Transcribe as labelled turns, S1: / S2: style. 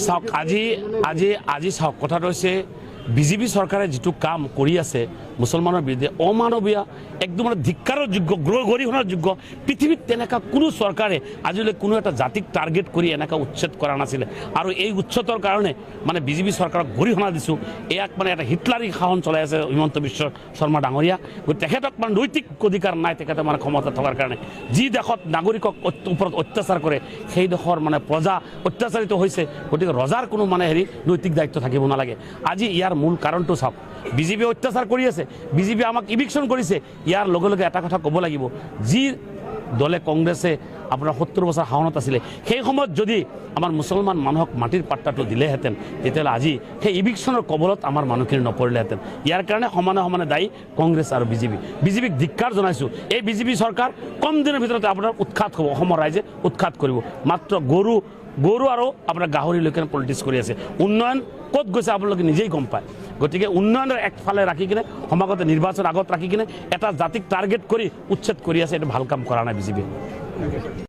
S1: চাওক আজি চাওক কথাটো হৈছে বিজেপি চৰকাৰে যিটো কাম কৰি আছে মুছলমানৰ বিৰুদ্ধে অমানৱীয় একদম মানে ধিক্কাৰৰ যোগ্য গৰিহণাৰ যোগ্য পৃথিৱীত তেনেকুৱা কোনো চৰকাৰে আজিলৈ কোনো এটা জাতিক টাৰ্গেট কৰি এনেকুৱা উচ্ছেদ কৰা নাছিলে আৰু এই উচ্ছেদৰ কাৰণে মানে বিজেপি চৰকাৰক গৰিহণা দিছোঁ ইয়াক মানে এটা হিটলাৰী শাসন চলাই আছে হিমন্ত বিশ্ব শৰ্মা ডাঙৰীয়া গতিকে তেখেতক মানে নৈতিক অধিকাৰ নাই তেখেতে মানে ক্ষমতা থকাৰ কাৰণে যি দেশত নাগৰিকক ওপৰত অত্যাচাৰ কৰে সেই দেশৰ মানে প্ৰজা অত্যাচাৰিত হৈছে গতিকে ৰজাৰ কোনো মানে নৈতিক দায়িত্ব থাকিব নালাগে আজি ইয়াৰ মূল কাৰণটো চাওক বিজেপি অত্যাচাৰ কৰি আছে বিজেপি আমাক ইভিকশ্যন কৰিছে ইয়াৰ লগে লগে এটা কথা ক'ব লাগিব যি দলে কংগ্ৰেছে আপোনাৰ 70 বছৰ শাসনত আছিলে সেই সময়ত যদি আমাৰ মুছলমান মানুহক মাটিৰ পাট্টাটো দিলেহেঁতেন তেতিয়াহ'লে আজি সেই ইভিকশ্যনৰ কবলত আমাৰ মানুহখিনি নপৰিলেহেঁতেন ইয়াৰ কাৰণে সমানে সমানে দায়ী কংগ্ৰেছ আৰু বিজেপিক ধিক্কাৰ জনাইছোঁ এই বিজেপি চৰকাৰ কম দিনৰ ভিতৰতে আপোনাৰ উৎখাত হ'ব অসমৰ ৰাইজে উৎখাত কৰিব মাত্ৰ গৰু আৰু আপোনাৰ গাহৰিলৈকে পলিটিক্স কৰি আছে উন্নয়ন ক'ত গৈছে আপোনালোকে নিজেই গম পায় গতিকে উন্নয়নৰ একফালে ৰাখি কিনে সমাগত নিৰ্বাচন আগত ৰাখি কিনে এটা জাতিক টাৰ্গেট কৰি উচ্ছেদ কৰি আছে এইটো ভাল কাম কৰা নাই বিজেপিয়ে